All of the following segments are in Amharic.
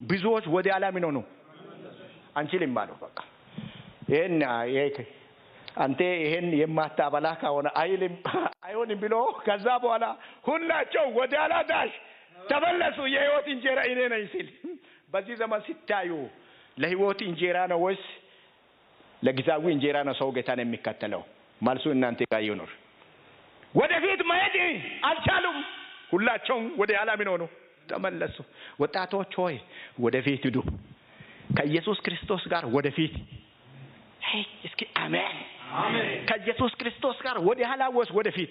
ብዙዎች ወደ ዓለም ነው አንችልም ማለት በቃ ይሄን አንተ ይሄን የማታበላ ከሆነ አይሆንም ብሎ ከዛ በኋላ ሁላቸው ወደ አላዳሽ ተመለሱ የህይወት እንጀራ እኔ ነኝ ሲል በዚህ ዘመን ሲታዩ ለህይወት እንጀራ ነው ወይስ ለጊዜያዊ እንጀራ ነው ሰው ጌታን የሚከተለው? መልሱ እናንተ ጋር ይኖር። ወደፊት መሄድ አልቻሉም። ሁላቸውም ወደ ዓለም ነው ተመለሱ። ወጣቶች ሆይ ወደፊት ሂዱ ከኢየሱስ ክርስቶስ ጋር ወደፊት። እስኪ አሜን አሜን። ከኢየሱስ ክርስቶስ ጋር ወደ ኋላስ ወደፊት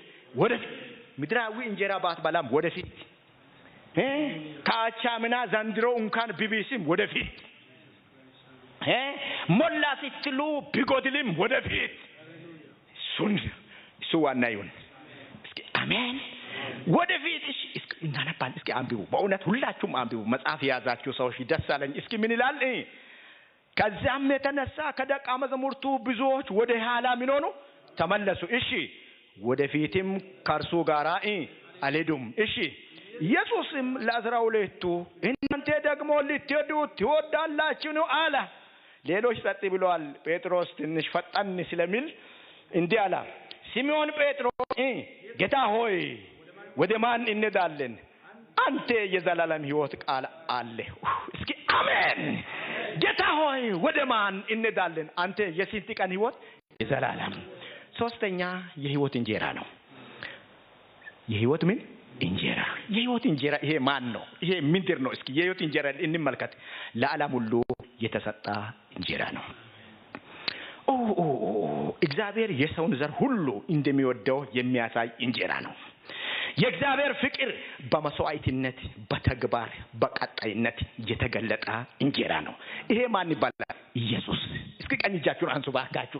ምድራዊ እንጀራ ባትበላም ወደፊት ካቻምና ዘንድሮ እንኳን ቢቢሲም ወደፊት ሞላ ሲትሉ ቢጎድልም ወደፊት እሱ ዋና ይሁን። እስኪ አሜን ወደፊት። እስኪ እናነባን እስኪ አንብቡ። በእውነት ሁላችሁም አንብቡ። መጽሐፍ የያዛችሁ ሰዎች ደስ አለኝ። እስኪ ምን ይላል? ከዛም የተነሳ ከደቀ መዛሙርቱ ብዙዎች ወደ ኋላ ምን ሆኑ? ተመለሱ። እሺ ወደፊትም ከእርሱ ጋር አልሄዱም። እሺ ኢየሱስም ለ12ቱ እናንተ ደግሞ ልትሄዱ ትወዳላችሁ ነው አለ። ሌሎች ጸጥ ብለዋል። ጴጥሮስ ትንሽ ፈጠን ስለሚል እንዲህ አለ። ሲሞን ጴጥሮስ ጌታ ሆይ ወደ ማን እንሄዳለን? አንተ የዘላለም ሕይወት ቃል አለ። እስኪ አሜን። ጌታ ሆይ ወደ ማን እንሄዳለን? አንተ የስንት ቀን ሕይወት? የዘላለም። ሶስተኛ የሕይወት እንጀራ ነው። የሕይወት ምን እንጀራ? የሕይወት እንጀራ ይሄ ማን ነው? ይሄ ምንድር ነው? እስኪ የሕይወት እንጀራ እንመልከት። ለዓለም ሁሉ የተሰጠ እንጀራ ነው። እግዚአብሔር የሰውን ዘር ሁሉ እንደሚወደው የሚያሳይ እንጀራ ነው። የእግዚአብሔር ፍቅር በመስዋዕትነት በተግባር በቀጣይነት የተገለጠ እንጀራ ነው። ይሄ ማን ይባላል? ኢየሱስ። እስኪ ቀኝ እጃችሁን አንሱ ባካችሁ።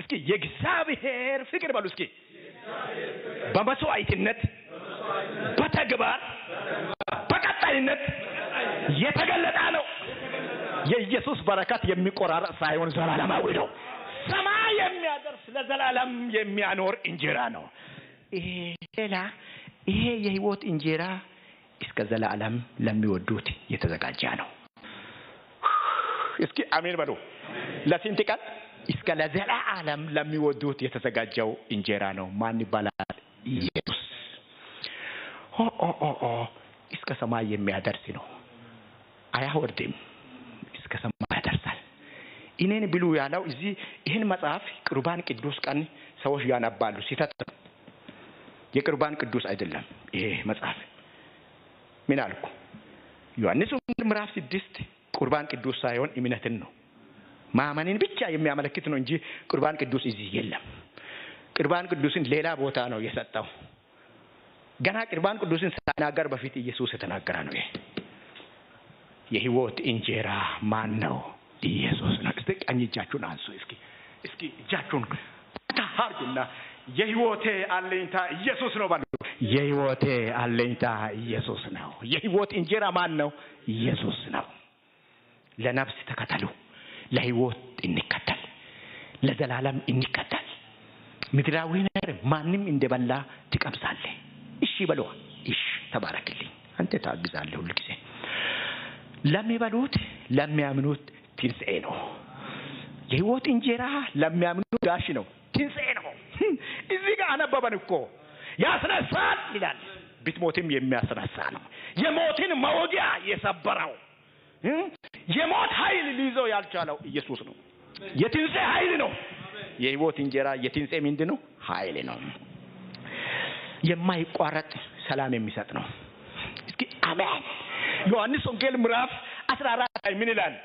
እስኪ የእግዚአብሔር ፍቅር በሉ እስኪ። በመስዋዕትነት በተግባር በቀጣይነት የተገለጠ ነው። የኢየሱስ በረከት የሚቆራረጥ ሳይሆን ዘላለማዊ ነው። ሰማይ የሚያደርስ ለዘላለም የሚያኖር እንጀራ ነው። ይሄ የሕይወት እንጀራ እስከ ዘላለም ለሚወዱት የተዘጋጀ ነው። እስኪ አሜን በሉ። ለስንት ቀን? እስከ ለዘላለም ለሚወዱት የተዘጋጀው እንጀራ ነው። ማን ይባላል? ኢየሱስ። እስከ ሰማይ የሚያደርስ ነው። አያወርድም፣ እስከ ሰማይ ያደርሳል። እኔን ብሉ ያለው እዚህ ይሄን መጽሐፍ ቁርባን ቅዱስ ቀን ሰዎች ያነባሉ። ሲተት የቁርባን ቅዱስ አይደለም ይሄ መጽሐፍ። ምን አልኩ? ዮሐንስ ምዕራፍ 6 ቁርባን ቅዱስ ሳይሆን እምነትን ነው ማመንን ብቻ የሚያመለክት ነው እንጂ ቁርባን ቅዱስ እዚህ የለም። ቁርባን ቅዱስን ሌላ ቦታ ነው የሰጠው። ገና ቁርባን ቅዱስን ሳይናገር በፊት ኢየሱስ የተናገረ ነው። ይሄ የሕይወት እንጀራ ማን ነው? ኢየሱስ ነው። እስቲ ቀኝ እጃችሁን አንሱ። እስኪ እጃችሁን ታርጉና የሕይወቴ አለኝታ ኢየሱስ ነው ባሉ። የሕይወቴ አለኝታ ኢየሱስ ነው። የሕይወት እንጀራ ማን ነው? ኢየሱስ ነው። ለነፍስ ተከተሉ፣ ለሕይወት እንከተል፣ ለዘላለም እንከተል። ምድራዊ ነገር ማንም እንደበላ ትቀምሳለህ። እሺ በሉ። እሺ ተባረክልኝ። አንተ ታግዛለህ ሁሉ ጊዜ። ለሚበሉት ለሚያምኑት ትንሣኤ ነው። የሕይወት እንጀራ ለሚያምኑት ዳሽ ነው፣ ትንሣኤ ነው። እዚህ ጋር አነበበን እኮ ያስነሳል ይላል። ብትሞትም የሚያስነሳ ነው። የሞትን መውጊያ የሰበረው የሞት ኃይል ሊይዘው ያልቻለው ኢየሱስ ነው። የትንሣኤ ኃይል ነው። የሕይወት እንጀራ የትንሣኤ ምንድን ነው? ኃይል ነው። የማይቋረጥ ሰላም የሚሰጥ ነው። እስኪ አሜን። ዮሐንስ ወንጌል ምዕራፍ 14 ላይ ምን ይላል?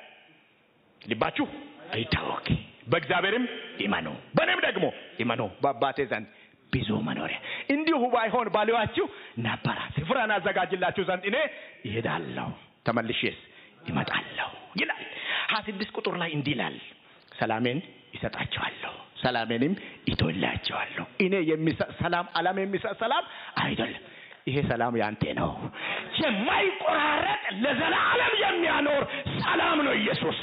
ልባችሁ አይታወክ፣ በእግዚአብሔርም ይመኑ፣ በእኔም ደግሞ ይመኑ፣ በአባቴ ዘንድ ብዙ መኖሪያ እንዲሁ ባይሆን ባልዋችሁ ነበር። ስፍራን አዘጋጅላችሁ ዘንድ እኔ እሄዳለሁ፣ ተመልሼስ እመጣለሁ ይላል። 26 ቁጥር ላይ እንዲህ ይላል፣ ሰላሜን ይሰጣችኋለሁ፣ ሰላሜንም እተውላችኋለሁ። እኔ የሚሰጥ ሰላም ዓለም የሚሰጥ ሰላም አይደለም። ይሄ ሰላም ያንተ ነው። የማይቆራረጥ ለዘላለም የሚያኖር ሰላም ነው ኢየሱስ።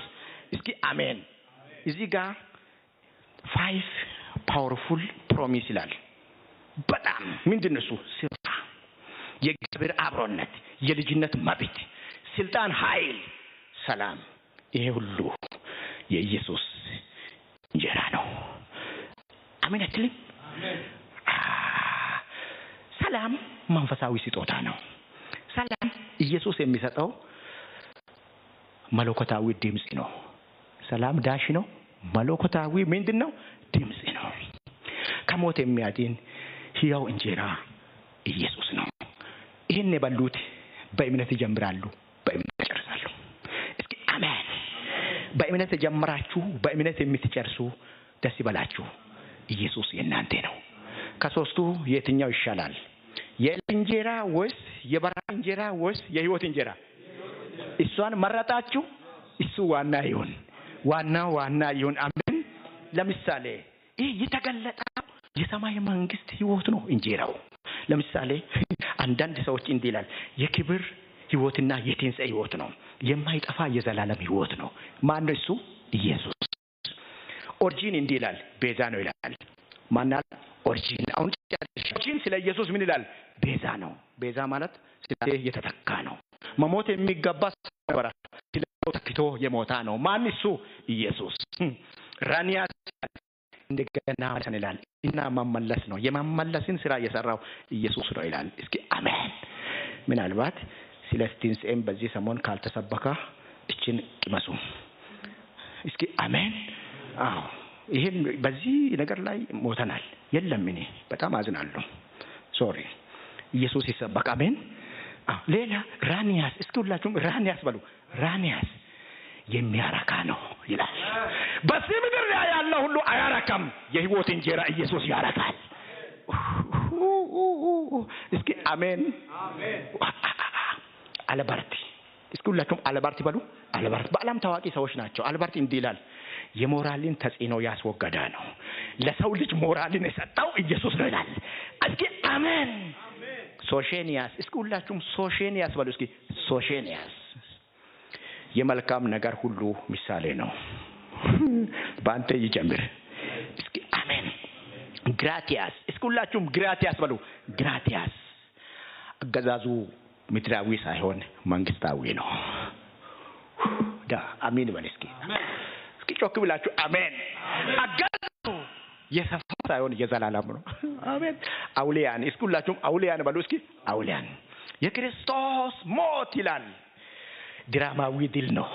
እስኪ አሜን። እዚህ ጋር 5 ፓወርፉል ፕሮሚስ ይላል። በጣም ምንድነው እሱ? የእግዚአብሔር አብሮነት፣ የልጅነት መብት፣ ስልጣን፣ ኃይል ሰላም። ይሄ ሁሉ የኢየሱስ እንጀራ ነው። አሜን አትልም? ሰላም መንፈሳዊ ስጦታ ነው። ሰላም ኢየሱስ የሚሰጠው መለኮታዊ ድምጽ ነው። ሰላም ዳሽ ነው። መለኮታዊ ምንድነው? ድምጽ ነው። ከሞት የሚያድን ሕያው እንጀራ ኢየሱስ ነው። ይሄን የበሉት በእምነት ይጀምራሉ፣ በእምነት ይጨርሳሉ። እስኪ አሜን። በእምነት ጀምራችሁ በእምነት የምትጨርሱ ደስ ይበላችሁ። ኢየሱስ የእናንተ ነው። ከሶስቱ የትኛው ይሻላል? የእንጀራ ወይስ የበረሃ እንጀራ ወይስ የሕይወት እንጀራ? እሷን መረጣችሁ። እሱ ዋና ይሁን፣ ዋና ይሁን። አሜን። ለምሳሌ ይህ የተገለጠው የሰማይ መንግስት ሕይወት ነው እንጀራው። ለምሳሌ አንዳንድ ሰዎች እንዲህ ይላል፣ የክብር ሕይወትና የትንሣኤ ሕይወት ነው፣ የማይጠፋ የዘላለም ሕይወት ነው። ማን ነው እሱ? ኢየሱስ። ኦሪጂን እንዲህ ይላል፣ ቤዛ ነው ይላል። ማናል? ኦሪጂን። አሁን ኦሪጂን ስለ ኢየሱስ ምን ይላል? ቤዛ ነው። ቤዛ ማለት ስለ የተተካ ነው። መሞት የሚገባ ሰበራ ስለ ተክቶ የሞታ ነው። ማን እሱ? ኢየሱስ። ራኒያስ እንደገና ማለት ይላል እና መመለስ ነው። የመመለስን ስራ የሰራው ኢየሱስ ነው ይላል። እስኪ አሜን። ምናልባት ስለ ትንሣኤም በዚህ ሰሞን ካልተሰበከ እችን ቅመሱ። እስኪ አሜን። አዎ ይሄን በዚህ ነገር ላይ ሞተናል። የለም እኔ በጣም አዝናለሁ። ሶሪ። ኢየሱስ ይሰበክ። አሜን። ሌላ ራኒያስ። እስኪ ሁላችሁም ራኒያስ በሉ። ራኒያስ የሚያረካ ነው ይላል። በዚህ ምድር ላይ ያለው ሁሉ አያረካም። የሕይወት እንጀራ ኢየሱስ ያረካል። እስኪ አሜን። አልበርት። እስኪ ሁላችሁም አልበርት በሉ። አልበርት በዓለም ታዋቂ ሰዎች ናቸው። አልበርት እንዲህ ይላል፣ የሞራልን ተጽዕኖ ያስወገደ ነው። ለሰው ልጅ ሞራልን የሰጠው ኢየሱስ ነው ይላል። እስኪ አሜን። ሶሼኒያስ። እስኪ ሁላችሁም ሶሼኒያስ በሉ። እስኪ ሶሼኒያስ የመልካም ነገር ሁሉ ምሳሌ ነው። በአንተ ይጀምር። እስኪ አሜን። ግራቲያስ። እስኪ ሁላችሁም ግራቲያስ በሉ። ግራቲያስ አገዛዙ ምድራዊ ሳይሆን መንግስታዊ ነው። አሜን በሉ። እስኪ እስኪ ጮክ ብላችሁ አሜን። አገዛዙ የሰፈር ሳይሆን የዘላለም ነው። አሜን። አውሊያን። እስኪ ሁላችሁም አውሊያን በሉ። እስኪ አውሊያን የክርስቶስ ሞት ይላል ድራማዊ ድል ነው።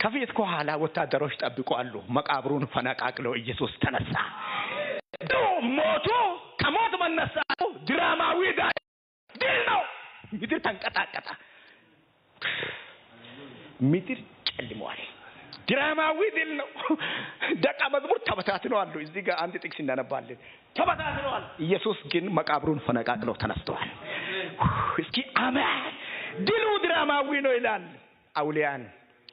ከፊት ከኋላ ወታደሮች ጠብቀዋል። መቃብሩን ፈነቃቅለው ኢየሱስ ተነሳ። ሞቱ ከሞት መነሳቱ ድራማዊ ድል ነው። ምድር ተንቀጣቀጣ። ምድር ጨልሟል። ድራማዊ ድል ነው። ደቀ መዝሙር ተበታትነዋል። እዚህ ጋር አንድ ጥቅስ እናነባለን። ተበታትነዋል። ኢየሱስ ግን መቃብሩን ፈነቃቅለው ተነስተዋል። እስኪ አሜን። ድሉ ድራማዊ ነው ይላል አውሊያን።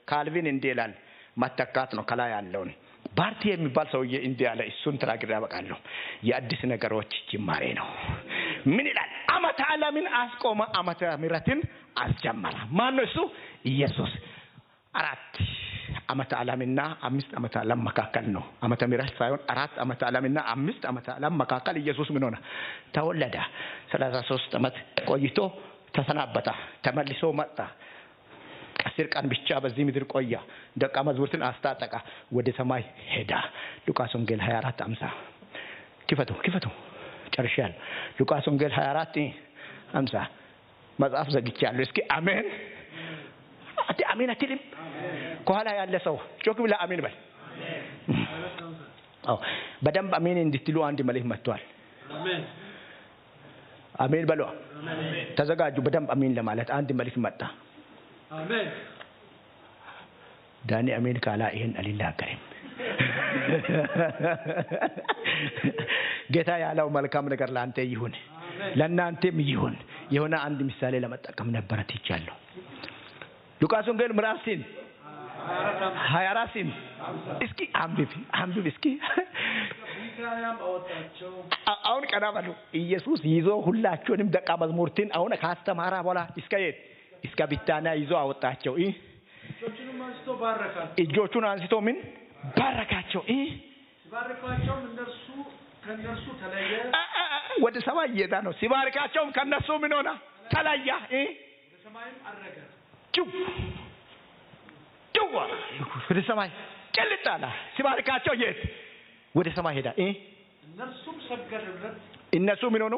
ካልቪን እንዲህ ይላል፣ መተካት ነው ከላይ ያለውን። ባርቲ የሚባል ሰውዬ እንዲህ ያለ፣ እሱን ተናግሬ ያበቃለሁ። የአዲስ ነገሮች ጅማሬ ነው። ምን ይላል? ዓመተ ዓለምን አስቆመ፣ ዓመተ ምሕረትን አስጀመረ። ማን ነው እሱ? ኢየሱስ። 4 ዓመተ ዓለምና 5 ዓመተ ዓለም መካከል ነው። ዓመተ ምሕረት ሳይሆን 4 ዓመተ ዓለምና 5 ዓመተ ዓለም መካከል ኢየሱስ ምን ሆነ? ተወለደ። 33 ዓመት ቆይቶ ተሰናበተ። ተመልሶ መጣ። 10 ቀን ብቻ በዚህ ምድር ቆያ። ደቀ መዛሙርትን አስታጠቀ። ወደ ሰማይ ሄዳ። ሉቃስ ወንጌል 24:50 ክፈቱ ጨርሻለሁ። ሉቃስ ወንጌል 24:50 መጽሐፍ ዘግቻለሁ። እስኪ አሜን። አሜን አትልም? ከኋላ ያለ ሰው ጮክ ብለህ አሜን በል። በደንብ አሜን እንድትሉ አንድ መልእክት መጥቷል። አሜን በሉ። ተዘጋጁ በደንብ አሜን ለማለት አንድ መልእክት መጣ። አሜን። ዳኒ አሜን ካላ ይሄን አልናገርም። ጌታ ያለው መልካም ነገር ላንተ ይሁን፣ ለናንተም ይሁን። የሆነ አንድ ምሳሌ ለመጠቀም ነበር ትቻለሁ። ሉቃስ ወንጌል ምዕራፍ 24 እስኪ አንብብ እስኪ። አሁን ቀና በሉ። ኢየሱስ ይዞ ሁላችሁንም ደቀ መዛሙርትን አሁን ካስተማራ በኋላ እስከ ቢታንያ ይዞ አወጣቸው። እጆቹን አንስቶ ምን ባረካቸው? ሲባርካቸው ከነርሱ ተለየ። ወደ ሰማይ ይሄዳ ነው። ሲባርካቸው ከነሱ ምን ሆነ? ተለየ። ሰማይም አረገ። ወደ ሰማይ ጭልጥ አለ። ሲባርካቸው የት ወደ ሰማይ ሄዳ እነሱም ሰገዱለት። እነሱ ምን ሆኑ?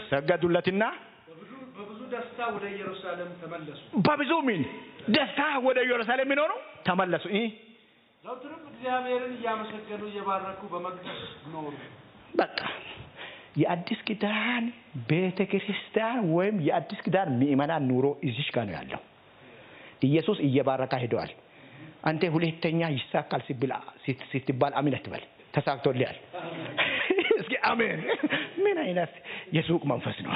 ሰገዱለትና በብዙ ደስታ ወደ ኢየሩሳሌም ተመለሱ። በብዙ ምን ደስታ ወደ ኢየሩሳሌም ምን ሆኑ? ተመለሱ። ዘወትርም እግዚአብሔርን እያመሰገኑ እየባረኩ በመቅደስ ኖሩ። በቃ የአዲስ ኪዳን ቤተክርስቲያን ወይም የአዲስ ኪዳን ምእመናን ኑሮ እዚህ ጋር ነው ያለው። ኢየሱስ እየባረከ ሄደዋል። አንተ ሁለተኛ ይሳካል ስትባል አሜን አትበል። ተሳክቶልሃል። እስኪ አሜን። ምን አይነት የሱቅ መንፈስ ነው?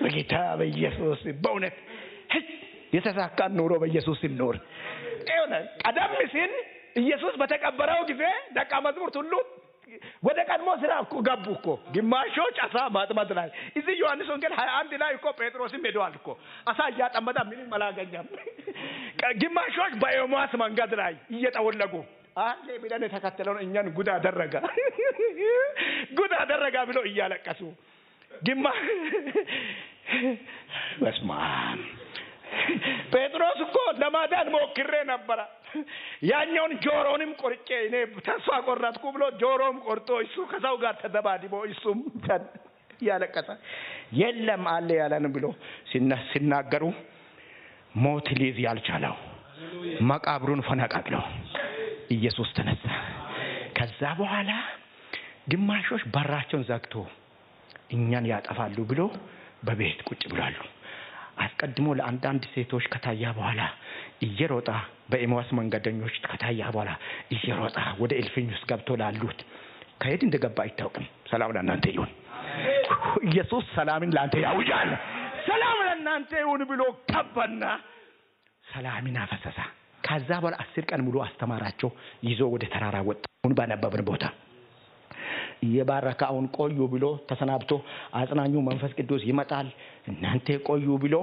በጌታ በኢየሱስ በእውነት የተሳካ ኑሮ በኢየሱስ ሲኖር ቀደም ሲል ኢየሱስ በተቀበረው ጊዜ ደቀ መዛሙርት ሁሉ ወደ ቀድሞ ስራ እኮ ገቡ እኮ። ግማሾች አሳ ማጥመድ ላይ እዚህ ዮሐንስ ወንጌል 21 ላይ እኮ ጴጥሮስም ሄደዋል እኮ አሳ እያጠመደ ምንም አላገኘም። ግማሾች በኤማስ መንገድ ላይ እየጠወለጉ አለ ብለን ተከተለው እኛን ጉድ አደረገ ብሎ እያለቀሱ በስመ አብ ጴጥሮስ እኮ ለማዳን ሞክሬ ነበር፣ ያኛውን ጆሮንም ቆርጬ እኔ ተስፋ ቆረጥኩ ብሎ ጆሮም ቆርጦ እሱ ከሰው ጋር ተደባድቦ እሱም ያለቀሰ የለም አለ ያለን ብሎ ሲናገሩ ሞት ሊይዝ ያልቻለው መቃብሩን ፈነቃቅለው ኢየሱስ ተነሳ። ከዛ በኋላ ግማሾች በራቸውን ዘግቶ እኛን ያጠፋሉ ብሎ በቤት ቁጭ ብሏሉ። አስቀድሞ ለአንዳንድ ሴቶች ከታያ በኋላ እየሮጣ በኤማውስ መንገደኞች ከታያ በኋላ እየሮጣ ወደ እልፍኝ ውስጥ ገብቶ ላሉት ከየት እንደገባ አይታወቅም። ሰላም ለእናንተ ይሁን። ኢየሱስ ሰላምን ለአንተ ያውጃል። ሰላም ለእናንተ ይሁን ብሎ ገባና ሰላምን አፈሰሰ። ከዛ በኋላ 10 ቀን ሙሉ አስተማራቸው። ይዞ ወደ ተራራ ወጣ። ባነበብን ቦታ የባረካውን ቆዩ ብሎ ተሰናብቶ አጽናኙ መንፈስ ቅዱስ ይመጣል እናንተ ቆዩ ብሎ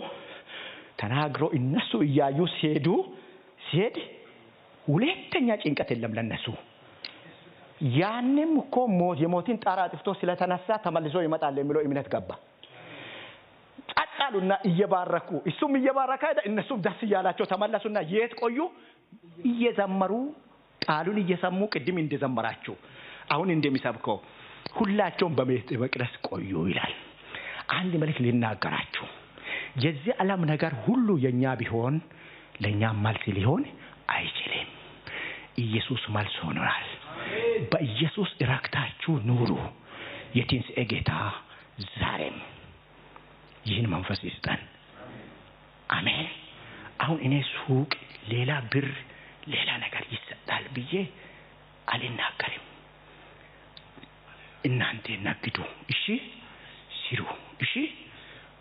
ተናግሮ እነሱ እያዩ ሲሄድ ሁለተኛ ጭንቀት የለም ለነሱ። ያንም እኮ የሞትን ጣራ አጥፍቶ ስለተነሳ ተመልሶ ይመጣል የሚለው እምነት ገባ። ጻጻሉና እየባረኩ እሱም እየባረከ እነሱም ደስ ያላቸው ተመለሱና የት ቆዩ? እየዘመሩ ቃሉን እየሰሙ ቅድም እንደዘመራቸው አሁን እንደሚሰብከው ሁላቸውም በቤተ መቅደስ ቆዩ ይላል። አንድ መልእክት ልናገራችሁ። የዚህ ዓለም ነገር ሁሉ የኛ ቢሆን ለኛ መልስ ሊሆን አይችልም። ኢየሱስ መልስ ሆኗል። በኢየሱስ እረክታችሁ ኑሩ። የትንሣኤ ጌታ ዛሬም ይህን መንፈስ ይስጠን። አሜን። አሁን እኔ ሱቅ ሌላ ብር ሌላ ነገር ይሰጣል ብዬ አልናገርም። እናንተ ነግዱ፣ እሺ ሲሩ፣ እሺ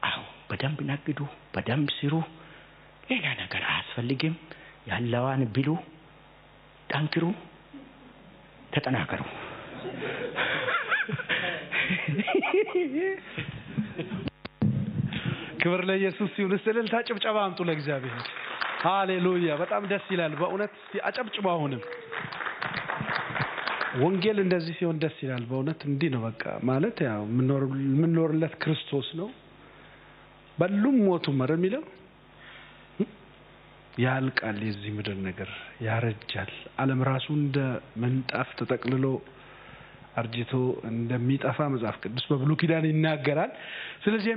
አው በደንብ ነግዱ፣ በደንብ ሲሩ። ሌላ ነገር አያስፈልግም። ያለዋን ብሉ፣ ጠንክሩ፣ ተጠናከሩ። ክብር ለኢየሱስ ይሁን። እልልታ ጭብጨባ አምጡ ለእግዚአብሔር። ሃሌሉያ! በጣም ደስ ይላል በእውነት። አጨብጭቡ። አሁንም ወንጌል እንደዚህ ሲሆን ደስ ይላል በእውነት። እንዲህ ነው በቃ ማለት ያው ምንኖርለት ክርስቶስ ነው። በሉም ሞቱ መረ የሚለው ያልቃል። የዚህ ምድር ነገር ያረጃል። ዓለም ራሱ እንደ ምንጣፍ ተጠቅልሎ አርጅቶ እንደሚጠፋ መጽሐፍ ቅዱስ በብሉይ ኪዳን ይናገራል። ስለዚህ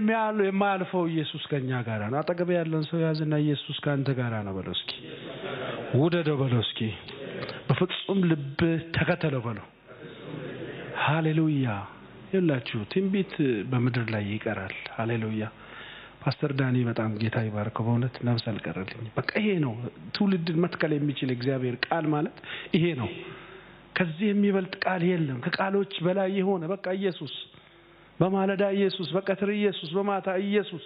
የማያልፈው ኢየሱስ ከኛ ጋር ነው። አጠገብ ያለውን ሰው ያዝና ኢየሱስ ካንተ ጋር ነው በለው እስኪ። ውደደው በለው እስኪ። በፍጹም ልብ ተከተለው በለው። ሃሌሉያ! ይላችሁ ትንቢት በምድር ላይ ይቀራል። ሃሌሉያ! ፓስተር ዳኒ በጣም ጌታ ይባርከው በእውነት ነፍስ አልቀረልኝ። በቃ ይሄ ነው ትውልድን መትከል የሚችል እግዚአብሔር ቃል ማለት ይሄ ነው። ከዚህ የሚበልጥ ቃል የለም። ከቃሎች በላይ የሆነ በቃ ኢየሱስ በማለዳ ኢየሱስ፣ በቀትር ኢየሱስ፣ በማታ ኢየሱስ